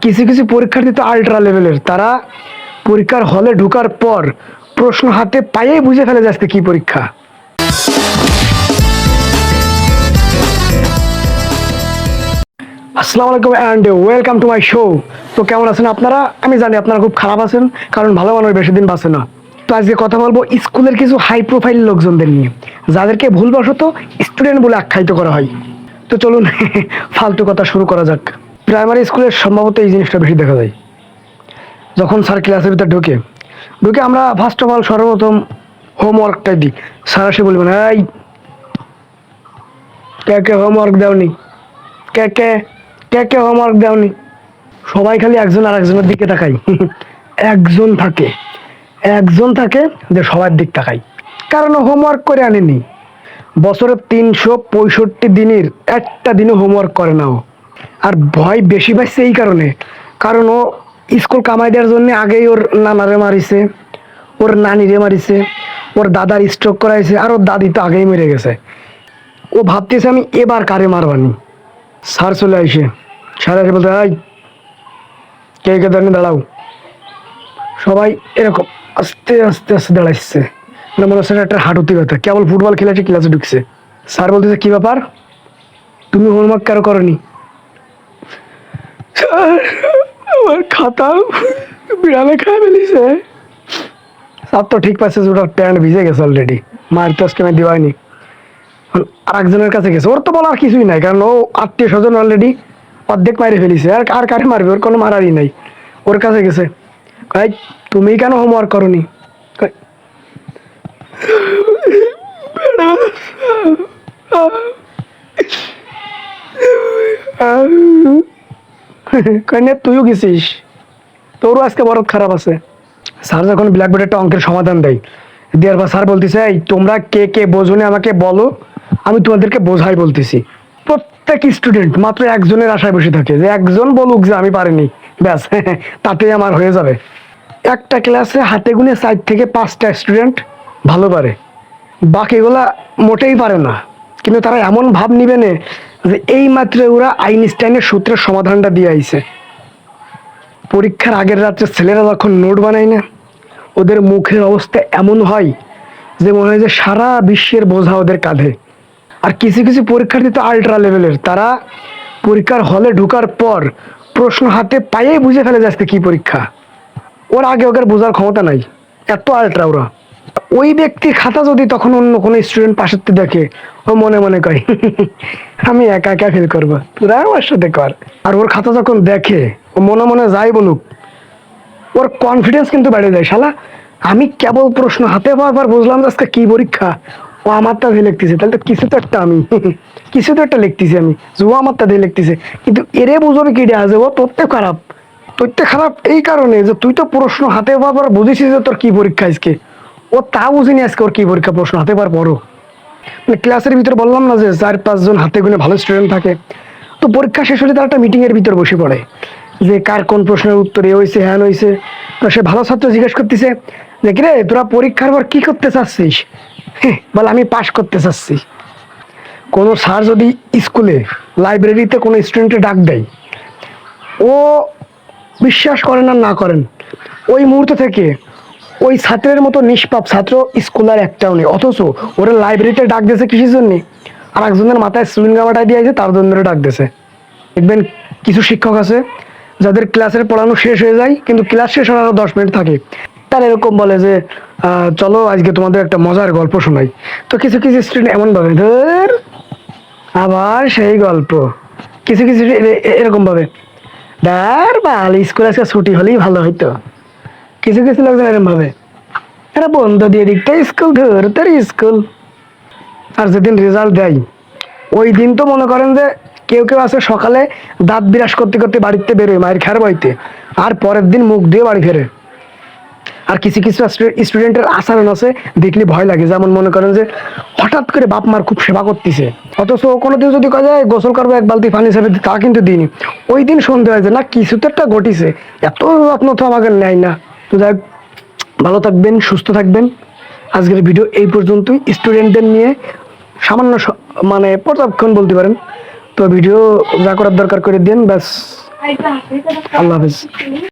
কিছু কিছু পরীক্ষার্থী তো আল্ট্রা লেভেলের, তারা পরীক্ষার হলে ঢোকার পর প্রশ্ন হাতে পাইয়েই বুঝে ফেলে যাচ্ছে কি পরীক্ষা। আসসালামু আলাইকুম and welcome to my show. তো কেমন আছেন আপনারা? আমি জানি আপনারা খুব খারাপ আছেন, কারণ ভালো মানুষ বেশি দিন বাঁচে না। তো আজকে কথা বলবো স্কুলের কিছু হাই প্রোফাইল লোকজনদের নিয়ে, যাদেরকে ভুলবশত স্টুডেন্ট বলে আখ্যায়িত করা হয়। তো চলুন ফালতু কথা শুরু করা যাক। প্রাইমারি স্কুলে সম্ভবত এই জিনিসটা বেশি দেখা যায়। যখন স্যার ক্লাসের ভিতরে ঢুকে আমরা ফার্স্ট অফ অল সর্বপ্রথম হোমওয়ার্কটাই দিই। স্যার এসে বলবেন, এই কে কে হোমওয়ার্ক দেওনি, কে কে কে কে হোমওয়ার্ক দেওনি। সবাই খালি একজন আর একজনের দিকে তাকাই। একজন থাকে যে সবার দিক তাকাই, কারণ হোমওয়ার্ক করে আনেনি। বছরের 365 দিনের একটা দিনও হোমওয়ার্ক করে না ও। আর ভয় বেশি পাইছে এই কারণে, কারণ ও স্কুল কামাই দেওয়ার জন্য আগেই ওর নানারে মারিছে, ওর নানিরে মারিছে, ওর দাদার স্ট্রোক করাইছে, আর ওর দাদি তো আগেই মরে গেছে। ও ভাবতেছে আমি এবার কারে মারবানি। স্যার চলে আসে, স্যার এসে বলতে, এই কে কে দাঁড়িয়ে দাঁড়াও। সবাই এরকম আস্তে আস্তে আস্তে দাঁড়াইছে, মনে হচ্ছে একটা হাঁটুতে ব্যথা, কেবল ফুটবল খেলেছে, ক্লাসে ঢুকছে। স্যার বলতেছে, কি ব্যাপার, তুমি হোমওয়ার্ক কেন করনি? আমার খাতা বিড়ালে খায় ফেলিছে। স্যার তো ঠিক পাচ্ছে, ওটার প্যান্ট ভিজে গেছে অলরেডি, মার তো আজকে আমি দিবাইনি। আর একজনের কাছে গেছে, ওর তো বলার কিছুই নাই, কারণ ও আত্মীয় স্বজন অলরেডি অর্ধেক মারে ফেলিছে, আর কারে মারবে, ওর কোনো মারারই নাই। ওর কাছে গেছে, ভাই তুমি কেন হোমওয়ার্ক করনি? কইনে তুইও গেছিস, তোরও আজকে বরফ খারাপ আছে। স্যার যখন ব্ল্যাকবোর্ডে একটা অঙ্কের সমাধান দেওয়ার পর স্যার বলতেছে, এই তোমরা কে কে বোঝোনি আমাকে বলো, আমি তোমাদেরকে বোঝাই বলতেছি। প্রত্যেক স্টুডেন্ট মাত্র একজনের আশায় বসে থাকে, যে একজন বলুক যে আমি পারিনি, ব্যাস তাতেই আমার হয়ে যাবে। একটা ক্লাসে হাতে গুনে 4 থেকে 5টা স্টুডেন্ট ভালো পারে, বাকিগুলা মোটেই পারে না। কিন্তু তারা এমন ভাব নিবে না যে এই মাত্র ওরা আইনস্টাইনের সূত্রের সমাধানটা দিয়ে আইছে। পরীক্ষার আগের রাত্রে ছেলেরা যখন নোট বানায় না, ওদের মুখের অবস্থা এমন হয় যে মনে হয় যে সারা বিশ্বের বোঝা ওদের কাঁধে। আর কিছু কিছু পরীক্ষার্থী তো আল্ট্রা লেভেলের, তারা পরীক্ষার হলে ঢোকার পর প্রশ্ন হাতে পাইয়েই বুঝে ফেলে যাচ্ছে কি পরীক্ষা। ওর আগে ওকে বোঝার ক্ষমতা নাই, এত আল্ট্রা ওরা। ওই ব্যক্তির খাতা যদি তখন অন্য কোনো স্টুডেন্ট পাশের দেখে, ও মনে মনে কয় আমি একা একা ফেল করবো, তোরা আমার সাথে কর। আর ওর খাতা যখন দেখে, ও মনে মনে যাই বলুক, ওর কনফিডেন্স কিন্তু বেড়ে যায়। শালা আমি কেবল প্রশ্ন হাতে পাওয়ার পর বুঝলাম আজকে কি পরীক্ষা। ও আমারটা দিয়ে লিখতেছে, তাহলে তো কিছু তো একটা আমি কিছু তো একটা লিখতেছি আমি, যে ও আমারটা দিয়ে লিখতেছে। কিন্তু এরে বুঝবে কি দেওয়া যে ও তোরতে খারাপ। তোরতে খারাপ এই কারণে যে তুই তো প্রশ্ন হাতে পাওয়ার পর বুঝেছিস যে তোর কি পরীক্ষা আজকে। ও তা বুঝিনি আজকে ওর কি পরীক্ষা, প্রশ্ন হাতে পাওয়ার পরও। মানে ক্লাসের ভিতরে বললাম না যে 4-5 জন হাতে গুনে ভালো স্টুডেন্ট থাকে, তো পরীক্ষা শেষ হলে তারা একটা মিটিংয়ের ভিতর বসে পড়ে, যে কার কোন প্রশ্নের উত্তর এ হয়েছে হ্যান হয়েছে। তো সে ভালো ছাত্র জিজ্ঞেস করতেছে যে, কিরে তোরা পরীক্ষার পর কি করতে চাচ্ছিস? বলে আমি পাশ করতে চাচ্ছি। কোনো স্যার যদি স্কুলে লাইব্রেরিতে কোনো স্টুডেন্টকে ডাক দেয়, ও বিশ্বাস করেন আর না করেন, ওই মুহূর্ত থেকে ওই ছাত্রের মতো নিষ্পাপ ছাত্র স্কুল আর একটাও নেই। অথচ ওরা লাইব্রেরিতে ডাক দিয়েছে কিসের জন্য? আর একজনের মাথায় সুইং গামাটা দিয়েছে, তার জন্য ডাক দিয়েছে। দেখবেন কিছু শিক্ষক আছে যাদের ক্লাসের পড়ানো শেষ হয়ে যায়, কিন্তু ক্লাস শেষ হওয়ার আরো 10 মিনিট থাকে। তার এরকম বলে যে চলো আজকে তোমাদের একটা মজার গল্প শোনাই। তো কিছু কিছু স্টুডেন্ট এমন ভাবে, ধর আবার সেই গল্প। কিছু কিছু এরকম ভাবে, দার বাল স্কুল আজকে ছুটি হলেই ভালো হইতো। কিছু কিছু লোকজন এরকম ভাবে, এরা বন্ধ দিয়ে দিকটা স্কুল, ধর তোর স্কুল। আর যেদিন রেজাল্ট দেয়, ওই দিন তো মনে করেন যে কেউ কেউ আছে সকালে দাঁত বিরাস করতে করতে বাড়িতে বেরোয় মায়ের খার বইতে, আর পরের দিন মুখ দিয়ে বাড়ি ফেরে। আর কিছু কিছু স্টুডেন্টের আচরণ আছে দেখলে ভয় লাগে, যেমন মনে করেন যে হঠাৎ করে বাপ মার খুব সেবা করতেছে, অথচ কোনোদিন যদি কয় যায় গোসল করবো 1 বালতি পানি হিসাবে, তা কিন্তু দিইনি। ওই দিন সন্দেহ হয় যে না কিছু তো একটা ঘটিছে, এত যত্ন তো আমাকে নেয় না। তো যাই ভালো থাকবেন, সুস্থ থাকবেন। আজকের ভিডিও এই পর্যন্তই। স্টুডেন্টদের নিয়ে সামান্য মানে পর্যবেক্ষণ বলতে পারেন। তো ভিডিও যা করার দরকার করে দিন, ব্যাস। আল্লাহ হাফেজ।